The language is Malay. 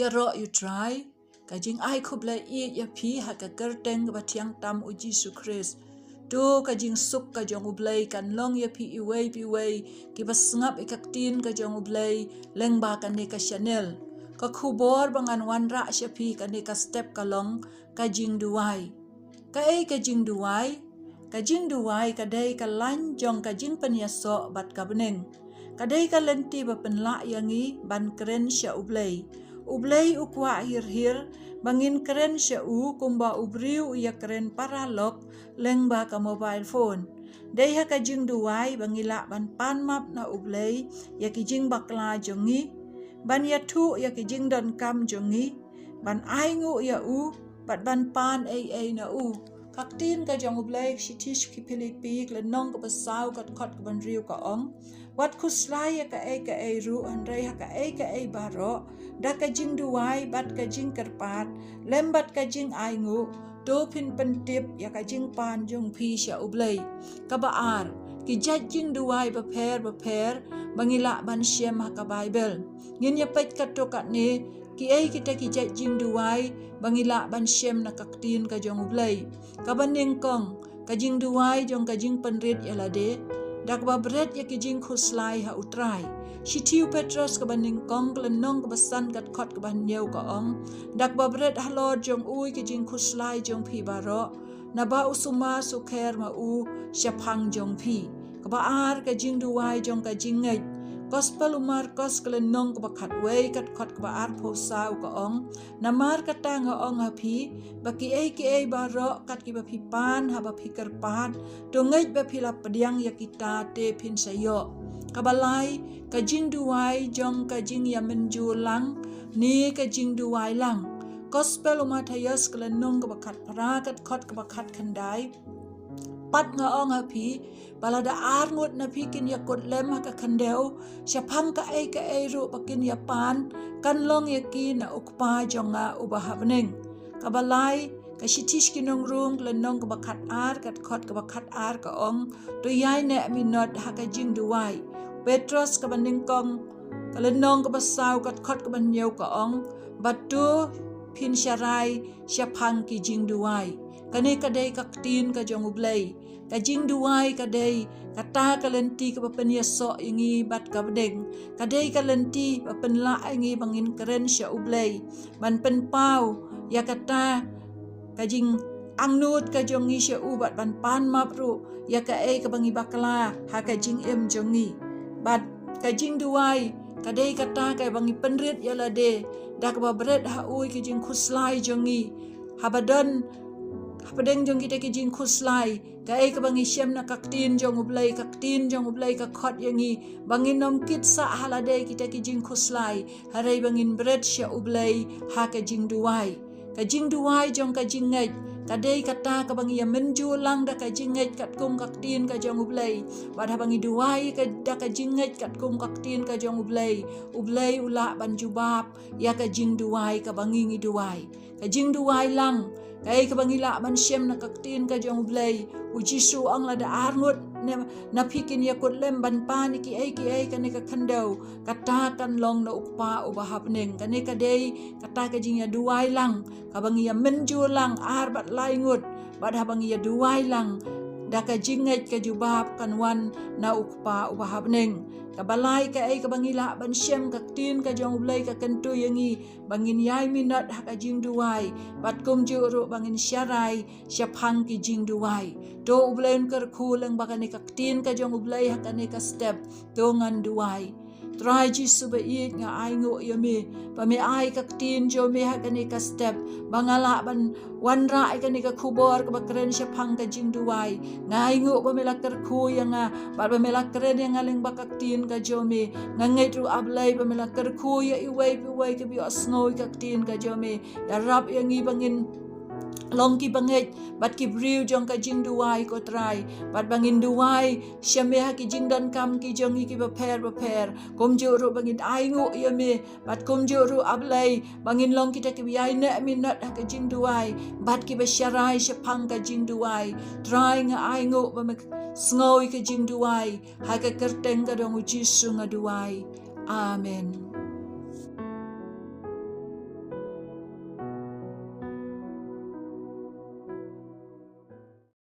ya ro you try ka jing ai khub la i ya phi ha ka kerteng ba thiang tam u Jesus Christ tu ka jing suk ka jong ublay kan long ya pi iway ki basngap ikaktin ka jong ublay leng ba kan ne ka Chanel ka khubor bangan wanra sya pi kan ne ka step ka long ka jing duwai ka jing duwai ka dai ka lan jong ka jing penyaso bat ka beneng ka dai ka lenti ba penla yangi ban keren sya ublay ukwa hir bangin keren sya kumba ubriu ya keren paralok leng ba ka mobile phone dai ha ka jing duwai bangila ban pan map na ublay ya ki jing bakla jongi ban ya thu ya ki jing don kam jongi ban ai ngu ya bat ban pan na kaktin ka jong ublay shitish ki Pilipi le nong ka basaw kat kot ka ban riu ka ong wat kuslay ka ru andray ha ka baro da ka jing duwai bat ka jing kerpat lembat ka jing ai ngu do pin pentip ya ka jing pan jong pi sya ublay ka baar ki jat jing duwai ba pher bangila ban syem ha ka Bible ngin ya pet ka to kat ne ki kita ki jat jing duwai bangila ban syem na kaktin ka jong ublay ka baning kong ka jing duwai jong ka jing penrit ya lade dak ba bret ya ki jing khuslai ha utrai Shitiu Petros ka baning kong klenong ka basan kat khot ka ban nyeu ka ong dak ba bret halor jong ui ki jing khuslai jong pi baro na ba usuma sukher ma syapang jong pi ka ba ar ka jing duwai jong ka jing ngai Gospel umar kos klenong ka bakat wei kat khot ka ba ar pho sau ka ong na mar ka ta nga ong ha pi ba ki baro kat ki ba pi pan ha ba pi kerpat to ngai ba pi la pediang ya kita te pin sayo kabalai ka jing duwai jong ka jing ya menju lang ni ka jing duwai lang Gospel umatayas klenong ka bakat para kat khot ka bakat khandai pat nga ong ha pi balada arngut na pikin ya kot lem ha ka khandeu syapang ka ru pakin ya pan kan long ya ki na ukpa jonga ubah beneng kabalai ka shitish kinong room klenong ka bakat ar kat khot ka bakat ar ka ong to yai ne minot ha ka jing duwai Petros ka baning kong klenong ka basaw kat khot ka ban nyeu ka ong batu pin syarai syapang ki jing duwai kane kadai kaktin ka jong ublay ka jing duwai kadai kata kalenti ka papenyaso ingi bat ka bedeng kadai kalenti papenla ingi bangin keren sya ublay ban penpau ya kata ka jing angnut ka jongi sya bat ban pan mapru ya ka bangi bakla ha ka jing jongi bat ka jing duwai kadai kata ka bangi penrit ya lade dak ba bret ha ki jing khuslai jongi habadon Padeng jong kita ki jing khuslai ka ka bangi syem na kaktin jong ublay ka khot yangi bangin nom kit sa halade kita ki jing khuslai harai bangin bret sya ublay ha ka jing duwai jong ka jing ngai kadai kata ka bangi ya menju lang da ka jing ngai kat kum kaktin ka jong ublay bad bangi duwai ka da ka jing ngai kat kum kaktin ka jong ublay ula ban jubab ya ka jing duwai ka bangi ngi duwai ka jing duwai lang kay kabangila man syem na kaktin ka jong ublay ujisu ang lada arngut na pikin ya kutlem ban pani ki ay kani ka kandaw katakan long na ukpa ubahap neng kani kadai kata ka jing ya duwai lang kabangi ya menju lang arbat laingut bad habang ya duwai lang daka jinget ka jubab kanwan na ukpa ubahap neng kabalai ka ay kabangila ban syem kaktin ka jong ublay ka kanto yangi bangin yai minat ha ka jing duwai bat kum juru bangin syarai syapang ki jing duwai do ublayn kerkulang bakani kaktin ka jong ublay ha kani ka step do ngan duwai try jisu ba iit nga ay ngu yami pami ay kaktin jo me ha kani ka step bangala ban wanra ay kani ka kubor ka bakren syapang ka jing duwai nga ay ngu pamila kerku yang nga bat pamila keren yang ngaling bakaktin ka jome ngangai tru ablay pamila kerku ya iway ka bi asnoy kaktin ka jome ya rap yang ibangin long ki banget bat ki briu jong ka jing duwai ko try bat bangin duwai syame ha ki jing dan kam ki jong ki ba pher kom juru bangin ai ngu yame bat kom juru ablay bangin long kita ki yai ne minat ha ka jing duwai bat ki ba syarai syapang ka jing duwai try nga ai ngu ba sngoy ka jing duwai ha ka kerteng ka dong uji sunga duwai amen.